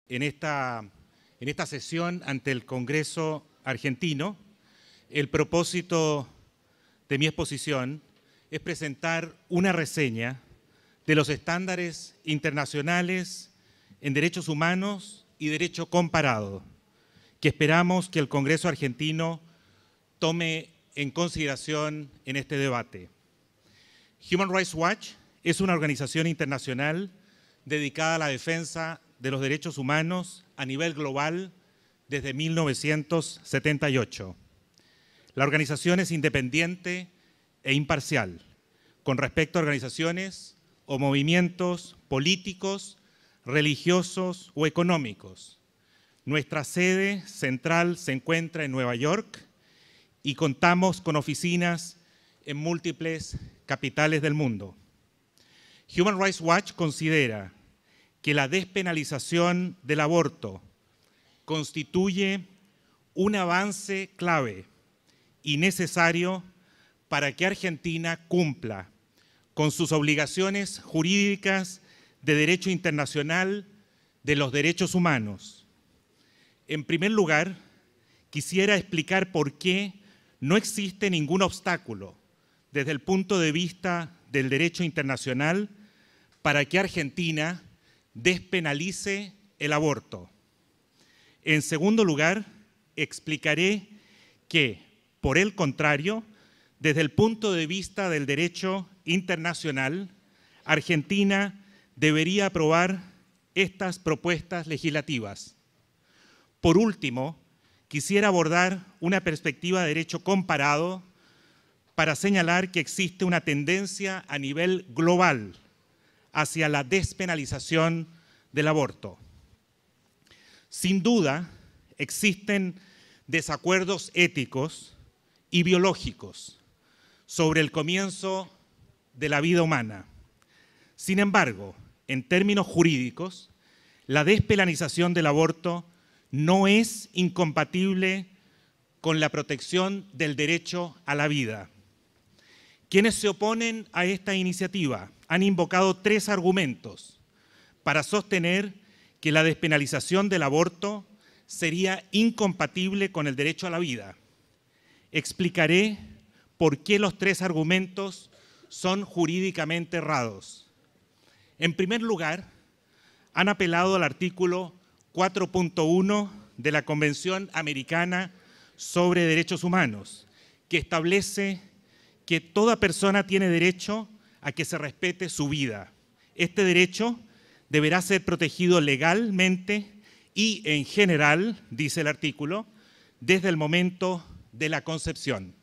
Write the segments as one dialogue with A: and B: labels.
A: en esta sesión ante el Congreso argentino. El propósito de mi exposición es presentar una reseña de los estándares internacionales en derechos humanos y derecho comparado, que esperamos que el Congreso argentino tome en consideración en este debate. Human Rights Watch es una organización internacional dedicada a la defensa de los derechos humanos a nivel global desde 1978. La organización es independiente e imparcial con respecto a organizaciones o movimientos políticos, religiosos o económicos. Nuestra sede central se encuentra en Nueva York y contamos con oficinas en múltiples capitales del mundo. Human Rights Watch considera que la despenalización del aborto constituye un avance clave y necesario para que Argentina cumpla con sus obligaciones jurídicas de derecho internacional de los derechos humanos. En primer lugar, quisiera explicar por qué no existe ningún obstáculo desde el punto de vista del derecho internacional para que Argentina despenalice el aborto. En segundo lugar, explicaré que, por el contrario, desde el punto de vista del derecho internacional, Argentina debería aprobar estas propuestas legislativas. Por último, quisiera abordar una perspectiva de derecho comparado para señalar que existe una tendencia a nivel global hacia la despenalización del aborto. Sin duda, existen desacuerdos éticos y biológicos sobre el comienzo de la vida humana. Sin embargo, en términos jurídicos, la despenalización del aborto no es incompatible con la protección del derecho a la vida. Quienes se oponen a esta iniciativa han invocado tres argumentos para sostener que la despenalización del aborto sería incompatible con el derecho a la vida. Explicaré por qué los tres argumentos son jurídicamente errados. En primer lugar, han apelado al artículo 4.1 de la Convención Americana sobre Derechos Humanos, que establece que toda persona tiene derecho a que se respete su vida. Este derecho deberá ser protegido legalmente y en general, dice el artículo, desde el momento de la concepción.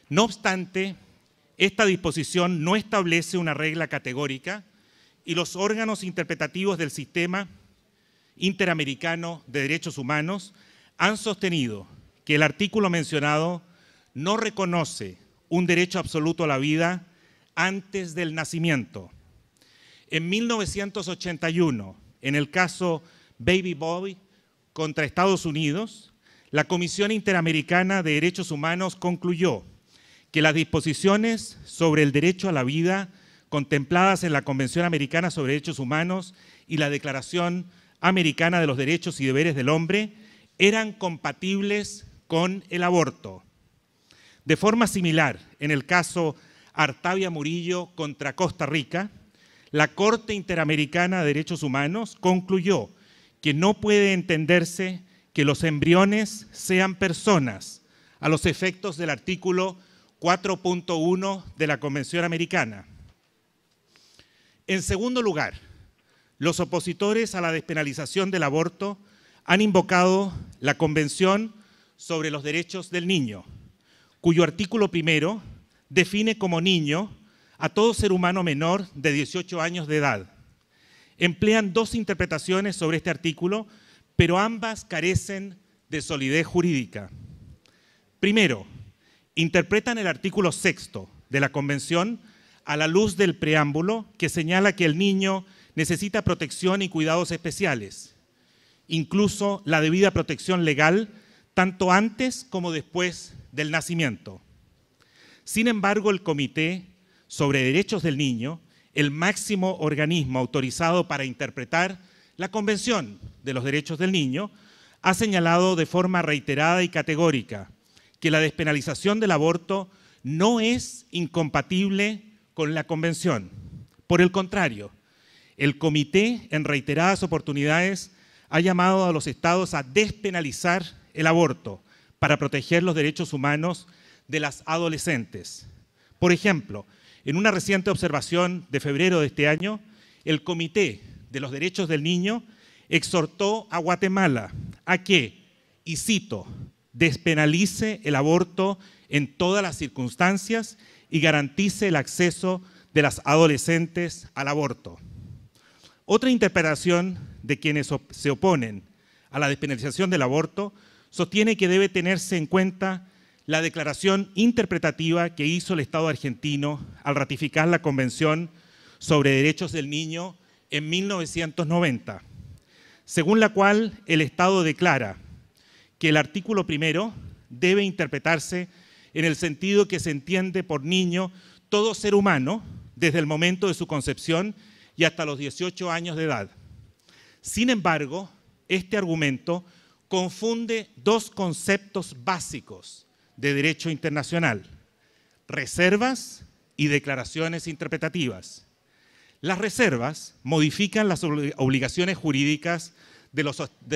A: No obstante, esta disposición no establece una regla categórica y los órganos interpretativos del sistema interamericano de derechos humanos han sostenido que el artículo mencionado no reconoce un derecho absoluto a la vida antes del nacimiento. En 1981, en el caso Baby Boy contra Estados Unidos, la Comisión Interamericana de Derechos Humanos concluyó que las disposiciones sobre el derecho a la vida contempladas en la Convención Americana sobre Derechos Humanos y la Declaración Americana de los Derechos y Deberes del Hombre eran compatibles con el aborto. De forma similar, en el caso Artavia Murillo contra Costa Rica, la Corte Interamericana de Derechos Humanos concluyó que no puede entenderse que los embriones sean personas a los efectos del artículo 4.1 de la Convención Americana. En segundo lugar, los opositores a la despenalización del aborto han invocado la Convención sobre los Derechos del Niño, cuyo artículo primero define como niño a todo ser humano menor de 18 años de edad. Emplean dos interpretaciones sobre este artículo, pero ambas carecen de solidez jurídica. Primero, interpretan el artículo 6º de la Convención a la luz del preámbulo que señala que el niño necesita protección y cuidados especiales, incluso la debida protección legal, tanto antes como después del nacimiento. Sin embargo, el Comité sobre Derechos del Niño, el máximo organismo autorizado para interpretar La Convención de los Derechos del Niño ha señalado de forma reiterada y categórica que la despenalización del aborto no es incompatible con la Convención. Por el contrario, el Comité en reiteradas oportunidades ha llamado a los estados a despenalizar el aborto para proteger los derechos humanos de las adolescentes. Por ejemplo, en una reciente observación de febrero de este año, el Comité de los Derechos del Niño exhortó a Guatemala a que, y cito, despenalice el aborto en todas las circunstancias y garantice el acceso de las adolescentes al aborto. Otra interpretación de quienes se oponen a la despenalización del aborto sostiene que debe tenerse en cuenta la declaración interpretativa que hizo el Estado argentino al ratificar la Convención sobre Derechos del Niño en 1990, según la cual el Estado declara que el artículo primero debe interpretarse en el sentido que se entiende por niño todo ser humano desde el momento de su concepción y hasta los 18 años de edad. Sin embargo, este argumento confunde dos conceptos básicos de derecho internacional: reservas y declaraciones interpretativas. Las reservas modifican las obligaciones jurídicas de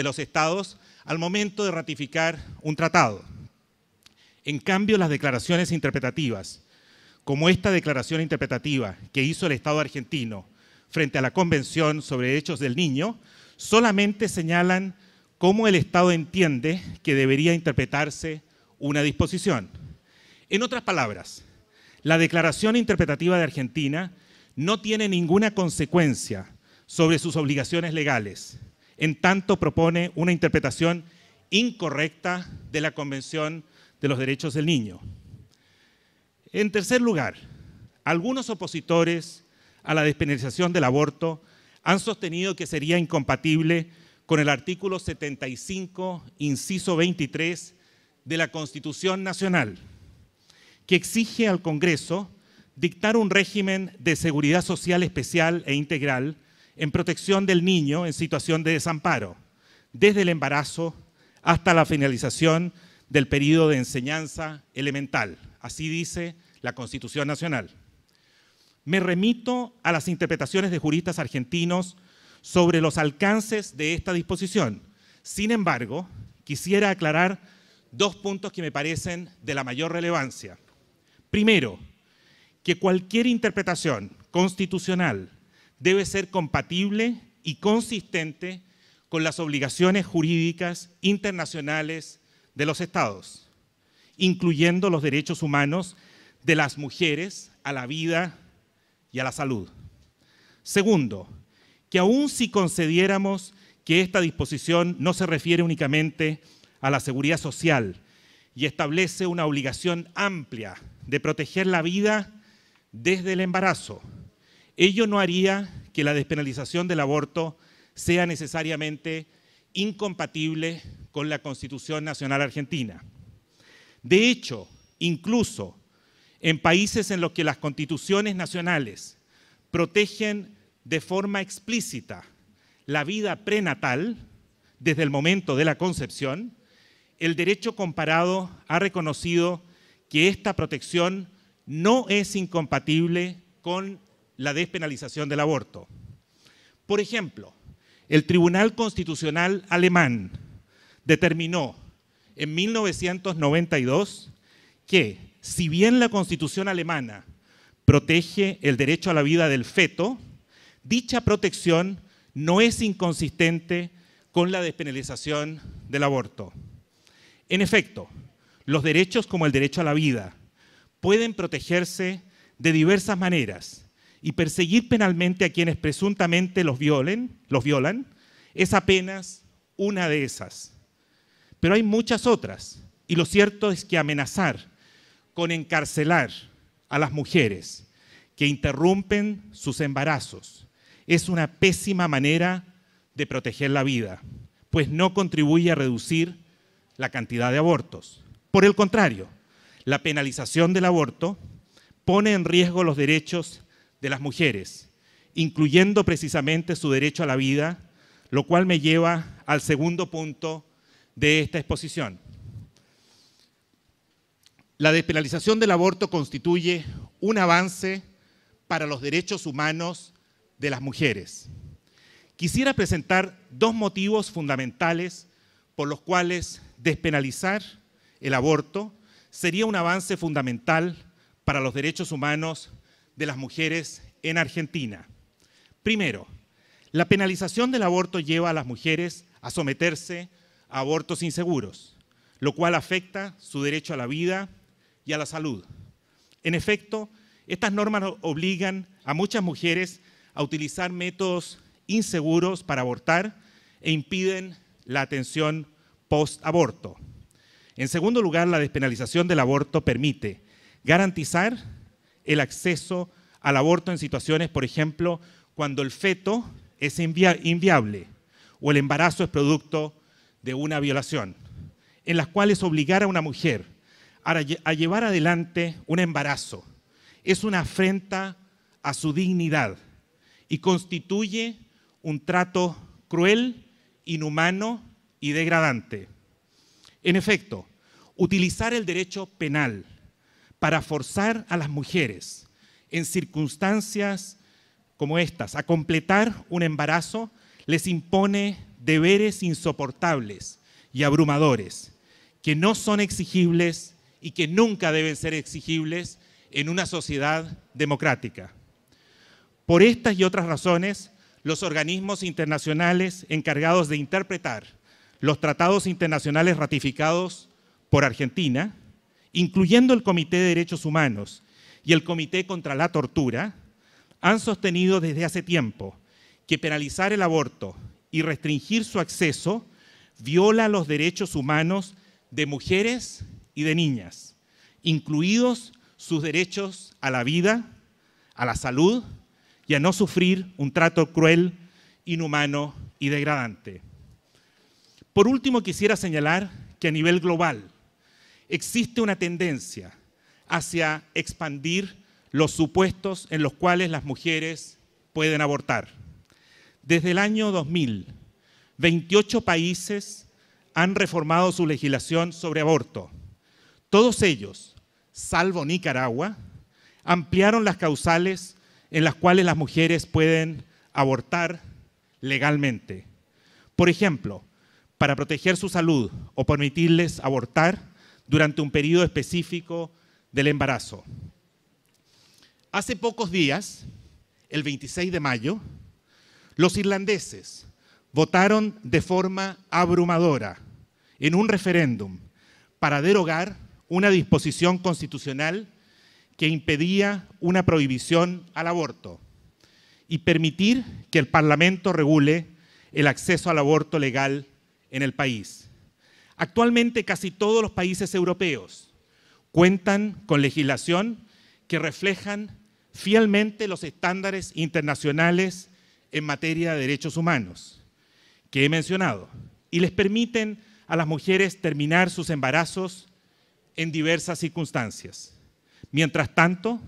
A: los estados al momento de ratificar un tratado. En cambio, las declaraciones interpretativas, como esta declaración interpretativa que hizo el Estado argentino frente a la Convención sobre Derechos del Niño, solamente señalan cómo el Estado entiende que debería interpretarse una disposición. En otras palabras, la declaración interpretativa de Argentina no tiene ninguna consecuencia sobre sus obligaciones legales, en tanto propone una interpretación incorrecta de la Convención de los Derechos del Niño. En tercer lugar, algunos opositores a la despenalización del aborto han sostenido que sería incompatible con el artículo 75, inciso 23 de la Constitución Nacional, que exige al Congreso dictar un régimen de seguridad social especial e integral en protección del niño en situación de desamparo, desde el embarazo hasta la finalización del periodo de enseñanza elemental. Así dice la Constitución Nacional. Me remito a las interpretaciones de juristas argentinos sobre los alcances de esta disposición. Sin embargo, quisiera aclarar dos puntos que me parecen de la mayor relevancia. Primero, que cualquier interpretación constitucional debe ser compatible y consistente con las obligaciones jurídicas internacionales de los estados, incluyendo los derechos humanos de las mujeres a la vida y a la salud. Segundo, que aun si concediéramos que esta disposición no se refiere únicamente a la seguridad social y establece una obligación amplia de proteger la vida desde el embarazo, ello no haría que la despenalización del aborto sea necesariamente incompatible con la Constitución Nacional Argentina. De hecho, incluso en países en los que las constituciones nacionales protegen de forma explícita la vida prenatal desde el momento de la concepción, el derecho comparado ha reconocido que esta protección no es incompatible con la despenalización del aborto. Por ejemplo, el Tribunal Constitucional alemán determinó en 1992 que, si bien la Constitución alemana protege el derecho a la vida del feto, dicha protección no es inconsistente con la despenalización del aborto. En efecto, los derechos como el derecho a la vida pueden protegerse de diversas maneras y perseguir penalmente a quienes presuntamente los violan es apenas una de esas. Pero hay muchas otras, y lo cierto es que amenazar con encarcelar a las mujeres que interrumpen sus embarazos es una pésima manera de proteger la vida, pues no contribuye a reducir la cantidad de abortos. Por el contrario, la penalización del aborto pone en riesgo los derechos de las mujeres, incluyendo precisamente su derecho a la vida, lo cual me lleva al segundo punto de esta exposición. La despenalización del aborto constituye un avance para los derechos humanos de las mujeres. Quisiera presentar dos motivos fundamentales por los cuales despenalizar el aborto sería un avance fundamental para los derechos humanos de las mujeres en Argentina. Primero, la penalización del aborto lleva a las mujeres a someterse a abortos inseguros, lo cual afecta su derecho a la vida y a la salud. En efecto, estas normas obligan a muchas mujeres a utilizar métodos inseguros para abortar e impiden la atención post-aborto. En segundo lugar, la despenalización del aborto permite garantizar el acceso al aborto en situaciones, por ejemplo, cuando el feto es inviable o el embarazo es producto de una violación, en las cuales obligar a una mujer a llevar adelante un embarazo es una afrenta a su dignidad y constituye un trato cruel, inhumano y degradante. En efecto, utilizar el derecho penal para forzar a las mujeres en circunstancias como estas a completar un embarazo les impone deberes insoportables y abrumadores que no son exigibles y que nunca deben ser exigibles en una sociedad democrática. Por estas y otras razones, los organismos internacionales encargados de interpretar los tratados internacionales ratificados por Argentina, incluyendo el Comité de Derechos Humanos y el Comité contra la Tortura, han sostenido desde hace tiempo que penalizar el aborto y restringir su acceso viola los derechos humanos de mujeres y de niñas, incluidos sus derechos a la vida, a la salud y a no sufrir un trato cruel, inhumano y degradante. Por último, quisiera señalar que a nivel global existe una tendencia hacia expandir los supuestos en los cuales las mujeres pueden abortar. Desde el año 2000, 28 países han reformado su legislación sobre aborto. Todos ellos, salvo Nicaragua, ampliaron las causales en las cuales las mujeres pueden abortar legalmente. Por ejemplo, para proteger su salud o permitirles abortar durante un periodo específico del embarazo. Hace pocos días, el 26 de mayo, los irlandeses votaron de forma abrumadora en un referéndum para derogar una disposición constitucional que impedía una prohibición al aborto y permitir que el Parlamento regule el acceso al aborto legal en el país. Actualmente casi todos los países europeos cuentan con legislación que reflejan fielmente los estándares internacionales en materia de derechos humanos que he mencionado y les permiten a las mujeres terminar sus embarazos en diversas circunstancias. Mientras tanto,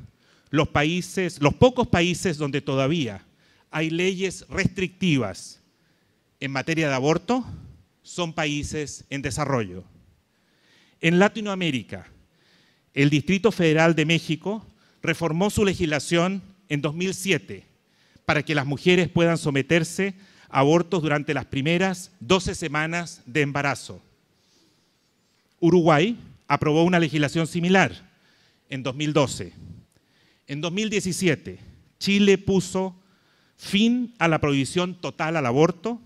A: los pocos países donde todavía hay leyes restrictivas en materia de aborto son países en desarrollo. En Latinoamérica, el Distrito Federal de México reformó su legislación en 2007 para que las mujeres puedan someterse a abortos durante las primeras 12 semanas de embarazo. Uruguay aprobó una legislación similar en 2012. En 2017, Chile puso fin a la prohibición total al aborto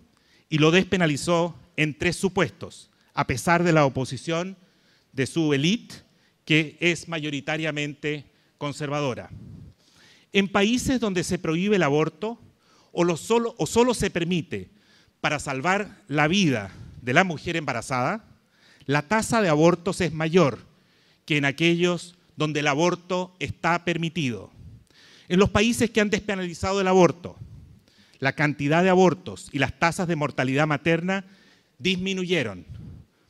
A: y lo despenalizó en 3 supuestos, a pesar de la oposición de su élite, que es mayoritariamente conservadora. En países donde se prohíbe el aborto o solo se permite para salvar la vida de la mujer embarazada, la tasa de abortos es mayor que en aquellos donde el aborto está permitido. En los países que han despenalizado el aborto, la cantidad de abortos y las tasas de mortalidad materna disminuyeron.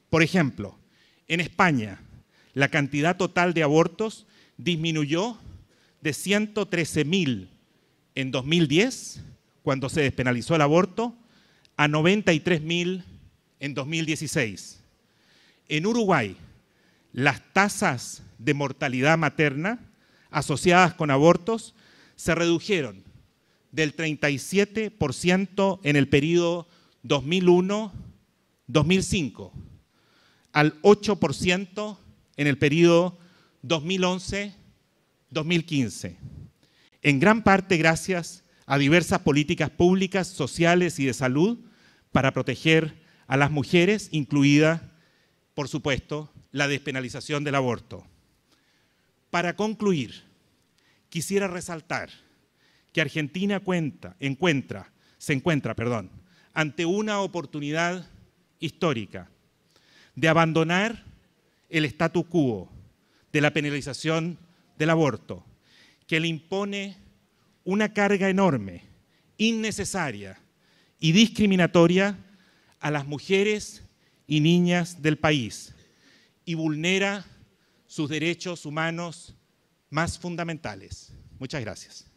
A: Por ejemplo, en España, la cantidad total de abortos disminuyó de 113.000 en 2010, cuando se despenalizó el aborto, a 93.000 en 2016. En Uruguay, las tasas de mortalidad materna asociadas con abortos se redujeron del 37% en el periodo 2001-2005 al 8% en el periodo 2011-2015. En gran parte gracias a diversas políticas públicas, sociales y de salud para proteger a las mujeres, incluida, por supuesto, la despenalización del aborto. Para concluir, quisiera resaltar que Argentina se encuentra ante una oportunidad histórica de abandonar el statu quo de la penalización del aborto, que le impone una carga enorme, innecesaria y discriminatoria a las mujeres y niñas del país y vulnera sus derechos humanos más fundamentales. Muchas gracias.